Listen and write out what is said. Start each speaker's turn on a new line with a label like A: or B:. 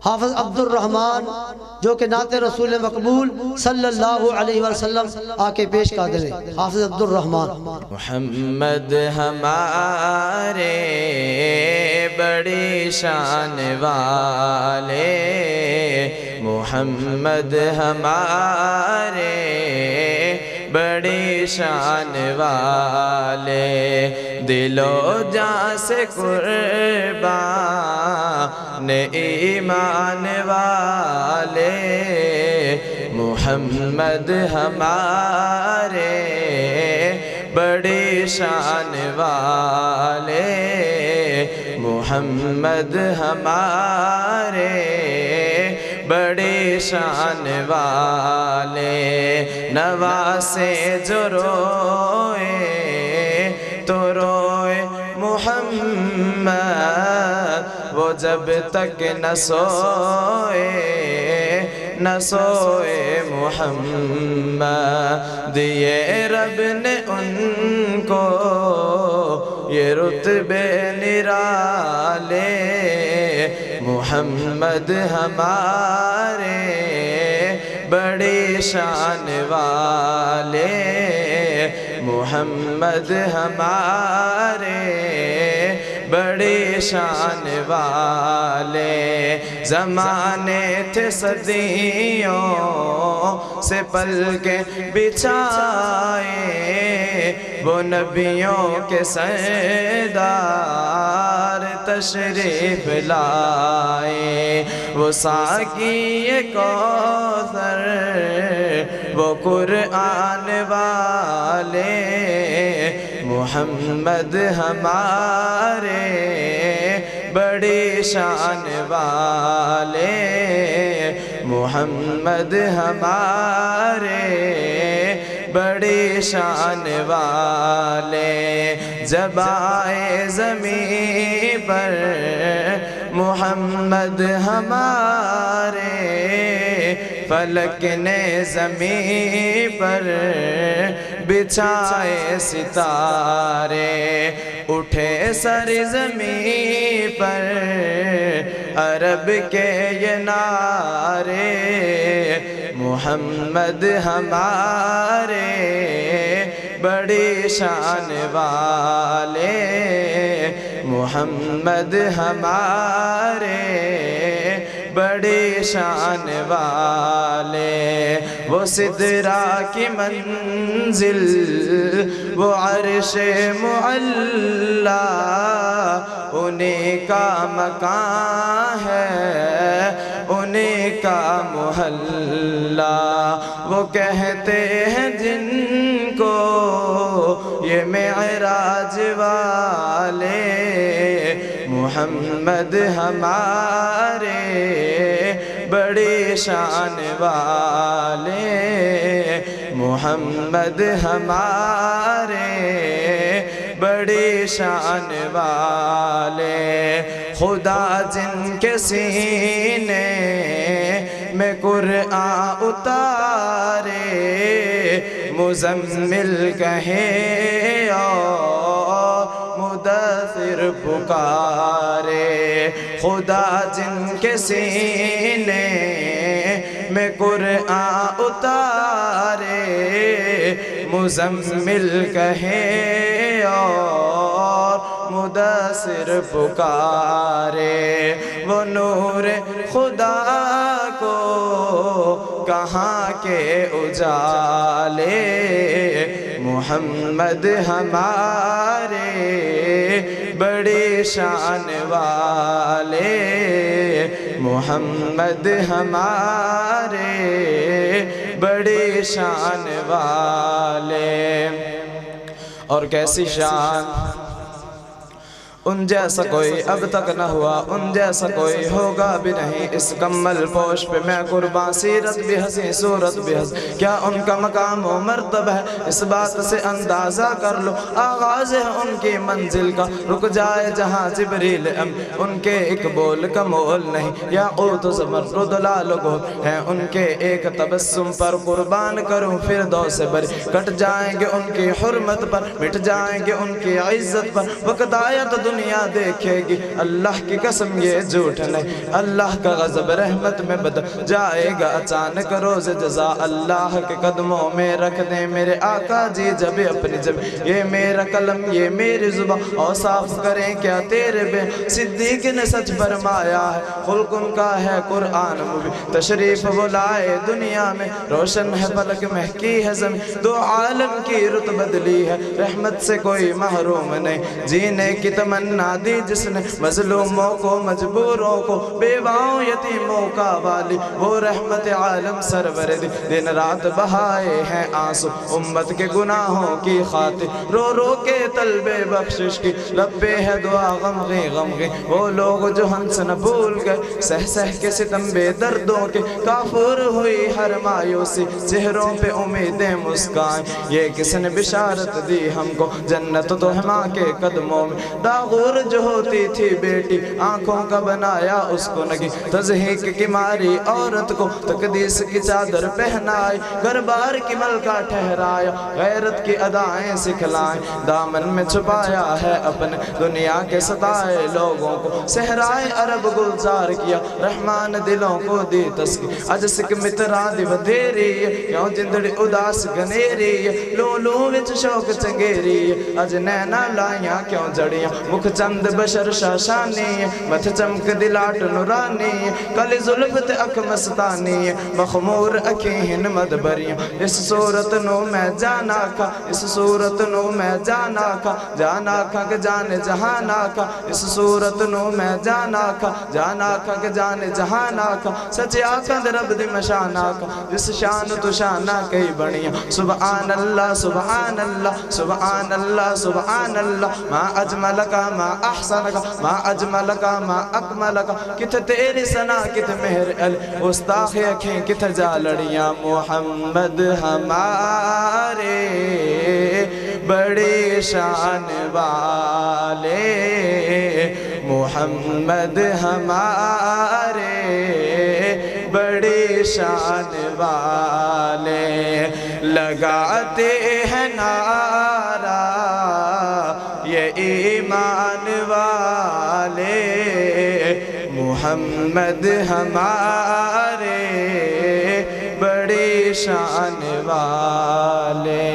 A: حافظ عبد الرحمن جو کہ نعت رسول مقبول صلی اللہ علیہ وسلم آکے پیش قادر ہیں۔ حافظ عبد الرحمن۔
B: محمد ہمارے بڑی شان والے، محمد ہمارے بڑی شان والے، دل و جان سے قربان ایمان والے، محمد ہمارے بڑی شان والے، محمد ہمارے بڑی شان والے، نواسے جو روئے تو روئے محمد، وہ جب تک نہ سوئے محمد، دیے رب نے ان کو یہ رتبے نرالے، محمد ہمارے بڑی شان والے، محمد ہمارے بڑی شان والے، زمانے تھے صدیوں سے پلکیں بچھائے، وہ نبیوں کے سردار تشریف لائے، وہ ساقی کوثر وہ قرآن والے، محمد ہمارے بڑی شان والے، محمد ہمارے بڑی شان والے، جب آئے زمین پر محمد ہمارے، فلک نے زمین پر بچھائے ستارے، اٹھے سر زمین پر عرب کے یہ نعرے، محمد ہمارے بڑی شان والے، محمد ہمارے بڑی شان والے، وہ سدرا کی منزل وہ عرش معلا، انہیں کا مکان ہے انہیں کا محلہ، وہ کہتے ہیں جن کو یہ معراج والے، محمد ہمارے بڑی شان والے، محمد ہمارے بڑی شان والے، خدا جن کے سینے میں قرآن اتارے، مزمل کہے اور مدثر پکارے، خدا جن کے سینے میں قرآن اتارے، مزمل کہے اور مدثر پکارے، وہ نور خدا کو کہاں کے اجالے، محمد ہمارے بڑی شان والے، محمد ہمارے بڑی شان والے، اور کیسی شان، ان جیسا کوئی اب تک نہ ہوا، ان جیسا کوئی ہوگا بھی نہیں، اس کمل پوش پہ میں قربان، سیرت بھی حسین صورت بھی حسین، کیا ان کا مقام و مرتبہ ہے، اس بات سے اندازہ کر لو، آغاز ہے ان کی منزل کا، رک جائے جہاں جبریل ان کے ایک بول کا مول نہیں، یاقوت و زمرد لال گوہر ہیں ان کے ایک تبسم پر، قربان کروں فردوس بری، کٹ جائیں گے ان کی حرمت پر، مٹ جائیں گے ان کی عزت پر، وقت آیا تو دنیا دنیا دیکھے گی اللہ کی قسم یہ جھوٹ نہیں اللہ کا غضب رحمت میں بدل جائے گا اچانک روز جزا اللہ کے قدموں میں رکھ دیں میرے آقا جی جب اپنی جب یہ میرا قلم یہ میری زبان اور صاف کریں کیا تیرے بے صدیق نے سچ فرمایا ہے خلق ان کا ہے قرآن مبین تشریف وہ لائے دنیا میں روشن ہے فلک مہکی ہے زمین دو عالم کی رت بدلی ہے رحمت سے کوئی محروم نہیں جینے کی تمنا دی جس نے مظلوموں کو مجبوروں کو بیواؤں یتیموں کا والی وہ رحمت عالم سرور دی دن رات بہائے ہیں آنسو امت کے گناہوں کی خاطر رو رو کے طلب بخشش کی لب پہ ہے دعا غمغی وہ لوگ جو ہنس نہ بھول گئے سہ سہ کے ستم بے دردوں کے کافر ہوئی ہر مایوسی چہروں پہ امیدیں مسکائیں یہ کس نے بشارت دی ہم کو جنت تو ہے ماں کے قدموں میں داغور جو ہوتی تھی بیٹی آنکھوں کا بنایا اس کو نگی تضحیک کی ماری عورت کو تقدیس کی چادر پہنائی گھر بار کی ملکہ ٹھہرایا غیرت کی ادائیں سکھلائیں دامن میں چھپایا ہے اپنے دنیا کے ستائے لوگوں کو صحرائے عرب گلزار کیا رحمان دلوں کو دی تسکی اج سک مترا دی ودھیری کیوں جندڑی اداس گنیری لولو وچ شوق چنگیری اج نینا لائیاں کیوں جڑیاں مکھ چند بشر شاشانی متھ چمک دلاٹ نورانی کلی زلف تے اکھ مستانی مخمور اکھیں مدبریاں اس صورت نو میں جانا کھا اس صورت نو میں جانا کھا کہ جانے جہانا کھا اس صورت نو میں جانا کھا کہ جانے جہانا کھا سچے آقا دے رب دی مشانا کھا جس شان تو شانہ کئی بڑیاں سبحان اللہ سبحان اللہ سبحان اللہ سبحان اللہ ما اجملکا ما احسنکا ما اجملکا ما اکملکا کتھ تیری سنا کتھ مہر علی گستاخ اکھیں کتھ جا لڑیاں محمد ہمارے بڑی شان والے محمد ہمارے بڑی شان والے لگاتے ہیں نعرہ یہ ایمان والے محمد ہمارے بڑی شان والے